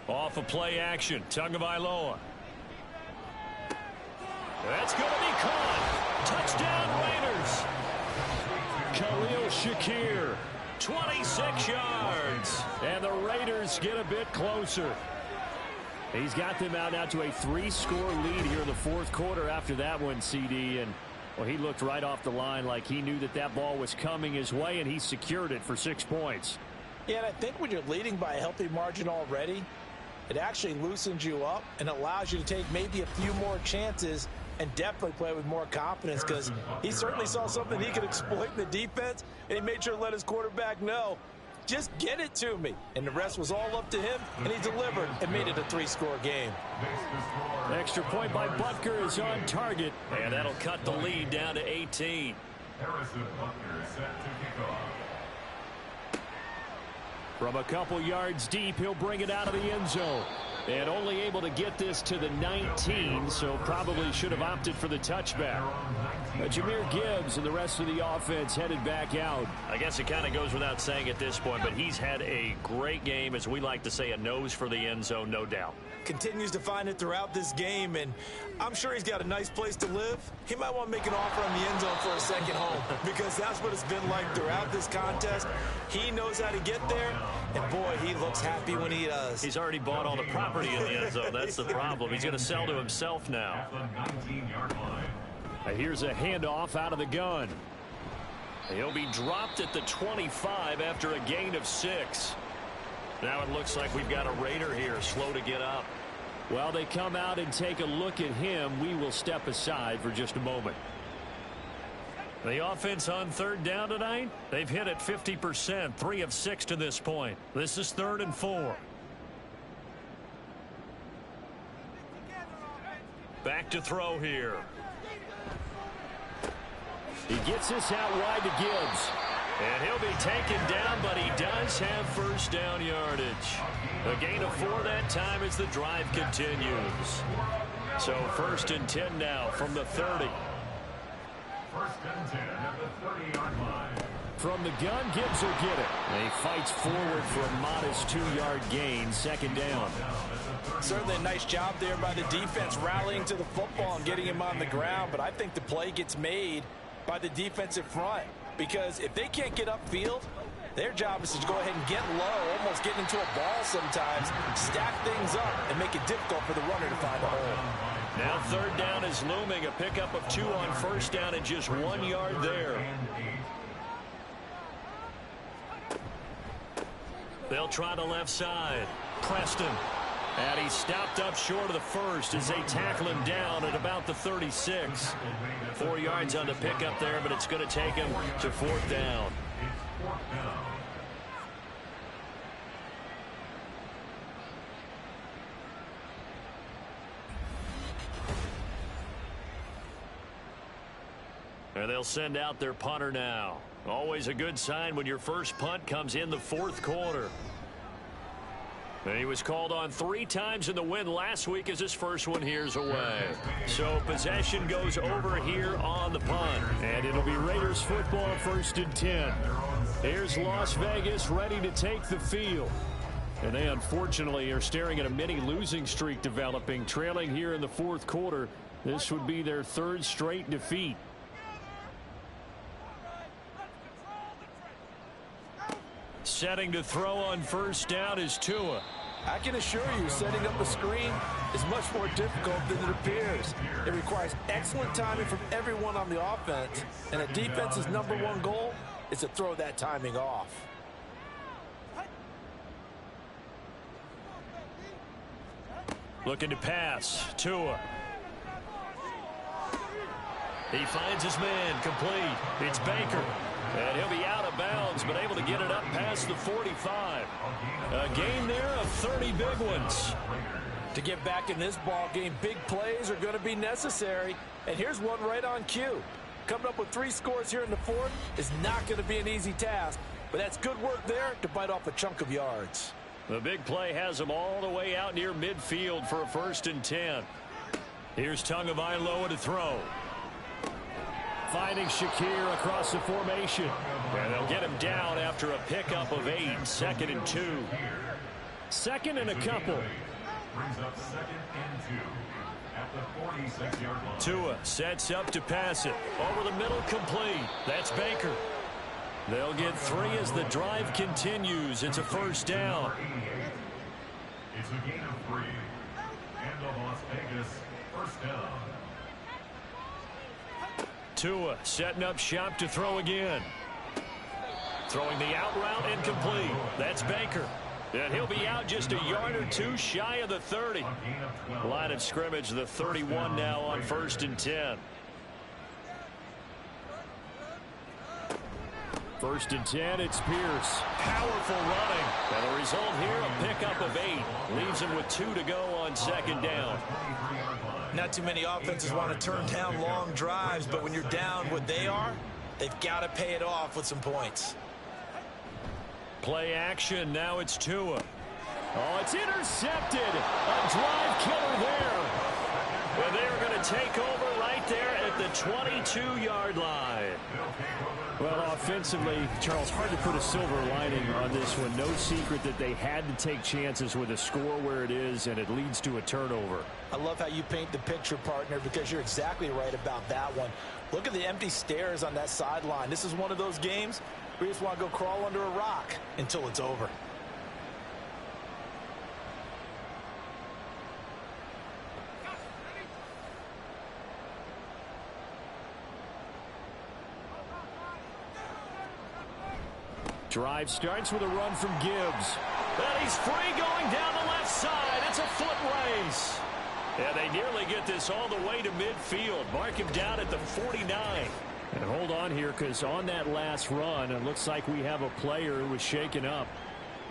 Off of play action, Tagovailoa. That's going to be caught. Touchdown Raiders. Khalil Shakir. 26 yards. And the Raiders get a bit closer. He's got them out now to a 3-score lead here in the fourth quarter after that one, CD. And, well, he looked right off the line like he knew that that ball was coming his way, and he secured it for 6 points. Yeah, and I think when you're leading by a healthy margin already, it actually loosens you up and allows you to take maybe a few more chances and definitely play with more confidence, because he certainly saw something he could exploit in the defense, and he made sure to let his quarterback know, just get it to me. And the rest was all up to him, and he delivered and made it a 3-score game. Extra point by Butker is on target, and that'll cut the lead down to 18. Harrison Butker set to kick off. From a couple yards deep, he'll bring it out of the end zone. And only able to get this to the 19, so probably should have opted for the touchback. Jahmyr Gibbs and the rest of the offense headed back out. I guess it kind of goes without saying at this point, but he's had a great game, as we like to say, a nose for the end zone, no doubt. Continues to find it throughout this game, and I'm sure he's got a nice place to live. He might want to make an offer on the end zone for a second home, because that's what it's been like throughout this contest. He knows how to get there, and boy, he looks happy when he does. He's already bought all the property in the end zone. That's the problem. He's going to sell to himself now. Here's a handoff out of the gun. He'll be dropped at the 25 after a gain of 6. Now it looks like we've got a Raider here, slow to get up. While they come out and take a look at him, we will step aside for just a moment. The offense on third down tonight, they've hit it 50%, 3 of 6 to this point. This is 3rd and 4. Back to throw here. He gets this out wide to Gibbs. And he'll be taken down, but he does have first down yardage. A gain of 4 that time as the drive continues. So 1st and 10 now from the 30. 1st and 10 at the 30-yard line. From the gun, Gibbs will get it. And he fights forward for a modest 2-yard gain, 2nd down. Certainly a nice job there by the defense rallying to the football and getting him on the ground, but I think the play gets made by the defensive front, because if they can't get upfield, their job is to go ahead and get low, almost get into a ball sometimes, stack things up, and make it difficult for the runner to find a hole. Now 3rd down is looming, a pickup of 2 on 1st down and just 1 yard there. They'll try the left side. Preston. And he stopped up short of the 1st as they tackle him down at about the 36. 4 yards on the pickup there, but it's going to take him to 4th down. And they'll send out their punter now. Always a good sign when your first punt comes in the 4th quarter. And he was called on 3 times in the win last week as his first one here's away. So possession goes over here on the punt. And it'll be Raiders football, 1st and 10. Here's Las Vegas ready to take the field. And they unfortunately are staring at a mini losing streak developing, trailing here in the 4th quarter. This would be their 3rd straight defeat. Setting to throw on 1st down is Tua. I can assure you, setting up a screen is much more difficult than it appears. It requires excellent timing from everyone on the offense, and a defense's #1 goal is to throw that timing off. Looking to pass. Tua. He finds his man, complete. It's Baker. And he'll be out of bounds, but able to get it up past the 45. A gain there of 30 big ones. To get back in this ball game, big plays are going to be necessary. And here's one right on cue. Coming up with 3 scores here in the 4th is not going to be an easy task, but that's good work there to bite off a chunk of yards. The big play has them all the way out near midfield for a 1st and 10. Here's Tagovailoa to throw. Finding Shakir across the formation. And they'll get him down after a pickup of 8. 2nd and 2. 2nd and a couple. Brings up 2nd and 2 at the 46-yard line. Tua sets up to pass it. Over the middle, complete. That's Baker. They'll get 3 as the drive continues. It's a 1st down. It's a gain of 3. And the Las Vegas first down. Tua setting up shop to throw again. Throwing the out route incomplete. That's Baker. And he'll be out just a yard or two shy of the 30. Line of scrimmage, the 31 now on 1st and 10. 1st and 10, it's Pierce. Powerful running. And the result here, a pickup of 8. Leaves him with 2 to go on 2nd down. Not too many offenses want to turn down long drives, but when you're down what they are, they've got to pay it off with some points. Play action, now it's Tua. Oh, it's intercepted. A drive killer there. And they're going to take over right there at the 22-yard line. Well, offensively, Charles, hard to put a silver lining on this one. No secret that they had to take chances with a score where it is, and it leads to a turnover. I love how you paint the picture, partner, because you're exactly right about that one. Look at the empty stairs on that sideline. This is one of those games where you just want to go crawl under a rock until it's over. Drive starts with a run from Gibbs. And he's free going down the left side. It's a foot race. And they nearly get this all the way to midfield. Mark him down at the 49. And hold on here, because on that last run, it looks like we have a player who was shaken up.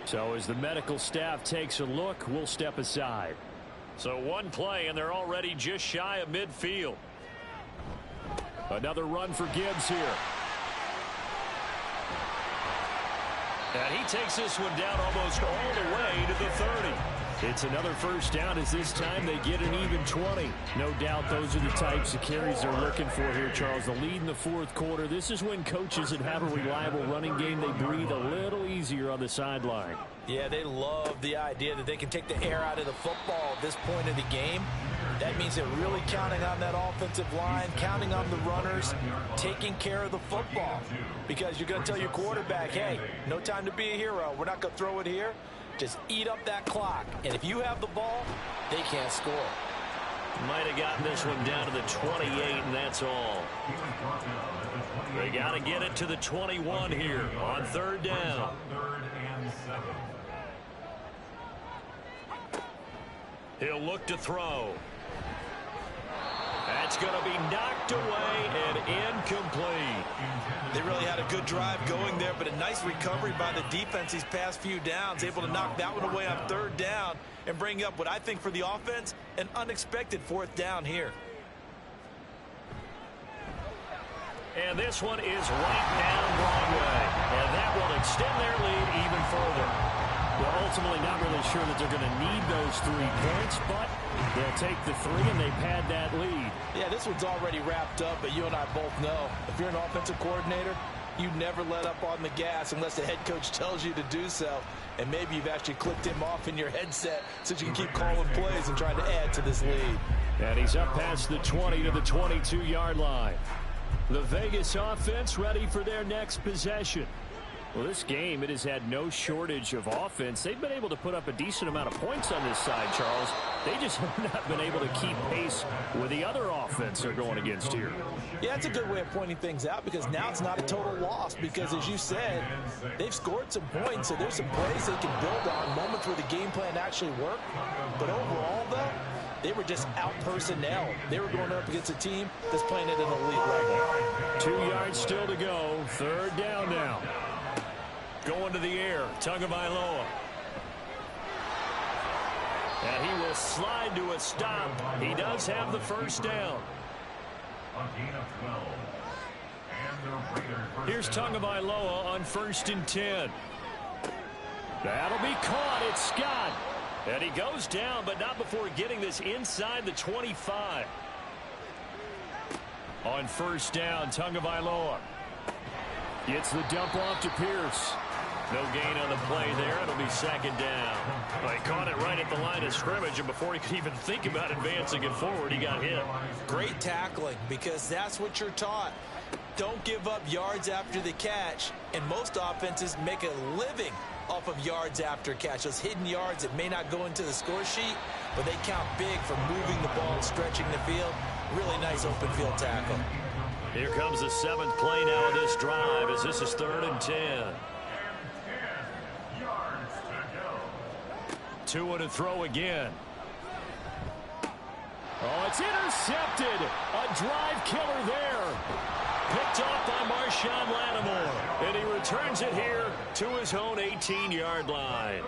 So as the medical staff takes a look, we'll step aside. So one play, and they're already just shy of midfield. Another run for Gibbs here. And he takes this one down almost all the way to the 30. It's another first down, as this time they get an even 20. No doubt those are the types of carries they're looking for here, Charles. The lead in the 4th quarter. This is when coaches that have a reliable running game, they breathe a little easier on the sideline. Yeah, they love the idea that they can take the air out of the football at this point of the game. That means they're really counting on that offensive line, counting on the runners, taking care of the football. Because you're going to tell your quarterback, hey, no time to be a hero. We're not going to throw it here. Just eat up that clock. And if you have the ball, they can't score. Might have gotten this one down to the 28, and that's all. They got to get it to the 21 here on 3rd down. He'll look to throw. That's going to be knocked away and incomplete. They really had a good drive going there, but a nice recovery by the defense these past few downs, able to knock that one away on 3rd down and bring up what I think for the offense, an unexpected 4th down here. And this one is right down Broadway, and that will extend their lead even further. Well, ultimately not really sure that they're going to need those 3 points, but they'll take the 3 and they pad that lead. Yeah, this one's already wrapped up, but you and I both know if you're an offensive coordinator, you never let up on the gas unless the head coach tells you to do so. And maybe you've actually clicked him off in your headset so you can keep calling plays and trying to add to this lead. And he's up past the 20 to the 22-yard line. The Vegas offense ready for their next possession. Well, this game, it has had no shortage of offense. They've been able to put up a decent amount of points on this side, Charles. They just have not been able to keep pace with the other offense they're going against here. Yeah, it's a good way of pointing things out because now it's not a total loss because, as you said, they've scored some points, so there's some plays they can build on, moments where the game plan actually worked. But overall, though, they were just out-personnel. They were going up against a team that's playing at an elite level. 2 yards still to go. 3rd down now. Going to the air, Tagovailoa. And he will slide to a stop. He does have the first down. Here's Tagovailoa on 1st and 10. That'll be caught. It's Scott. And he goes down, but not before getting this inside the 25. On 1st down, Tagovailoa gets the dump off to Pierce. No gain on the play there. It'll be 2nd down. Well, he caught it right at the line of scrimmage, and before he could even think about advancing it forward, he got hit. Great tackling because that's what you're taught. Don't give up yards after the catch, and most offenses make a living off of yards after catch. Those hidden yards that may not go into the score sheet, but they count big for moving the ball and stretching the field. Really nice open field tackle. Here comes the 7th play now of this drive as this is 3rd and 10. And 10 yards to go. 2 to throw again. Oh, it's intercepted. A drive killer there. Picked off by Marshawn Lattimore. And he returns it here to his own 18-yard line.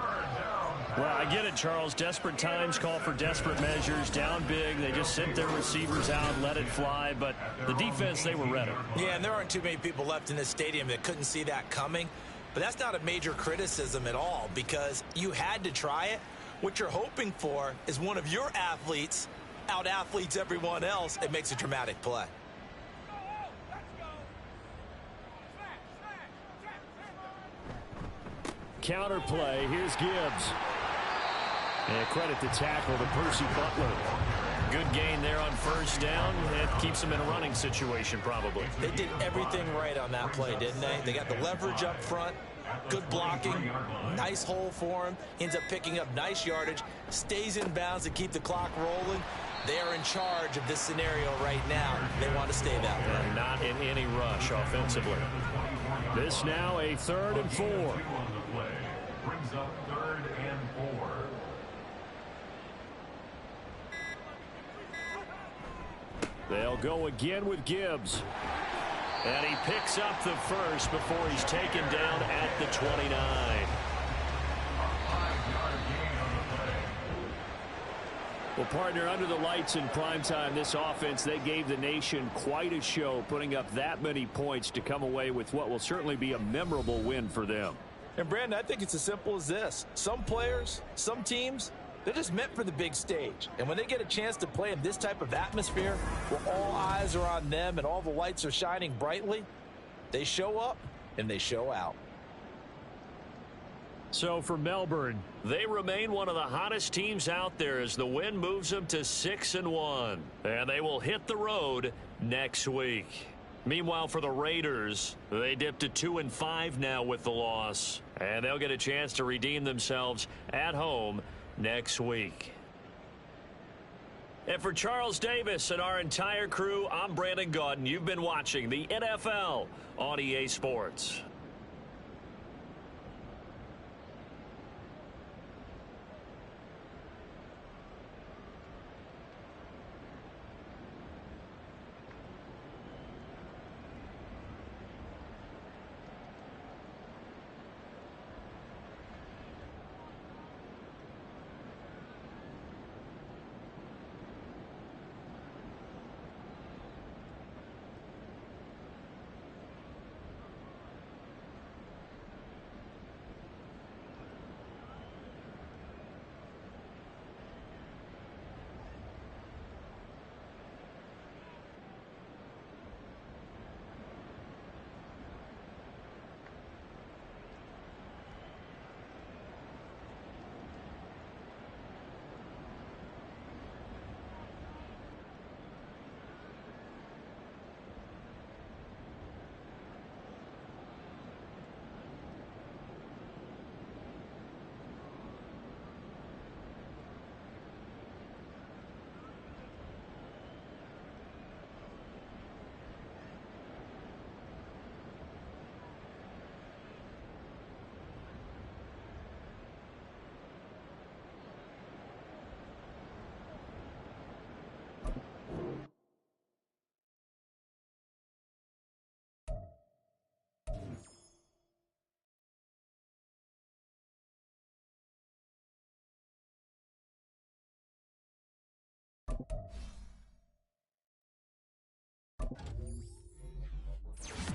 Well, I get it, Charles. Desperate times call for desperate measures. Down big, they just sent their receivers out, let it fly. But the defense, they were ready. Yeah, and there aren't too many people left in this stadium that couldn't see that coming. But that's not a major criticism at all because you had to try it. What you're hoping for is one of your athletes out-athletes everyone else. It makes a dramatic play. Counter play. Here's Gibbs. And credit the tackle to Percy Butler. Good gain there on 1st down. It keeps them in a running situation, probably. They did everything right on that play, didn't they? They got the leverage up front, good blocking, nice hole for him. Ends up picking up nice yardage, stays in bounds to keep the clock rolling. They are in charge of this scenario right now. They want to stay that way. Not in any rush offensively. This now a 3rd and 4. Brings up 3rd and 4. They'll go again with Gibbs. And he picks up the first before he's taken down at the 29. Well, partner, under the lights in primetime, this offense, they gave the nation quite a show, putting up that many points to come away with what will certainly be a memorable win for them. And, Brandon, I think it's as simple as this. Some players, some teams, they're just meant for the big stage. And when they get a chance to play in this type of atmosphere where all eyes are on them and all the lights are shining brightly, they show up and they show out. So for Melbourne, they remain one of the hottest teams out there as the win moves them to 6-1. And they will hit the road next week. Meanwhile, for the Raiders, they dipped to 2-5 now with the loss. And they'll get a chance to redeem themselves at home next week. And for Charles Davis and our entire crew, I'm Brandon Gaudin. You've been watching the NFL on EA Sports.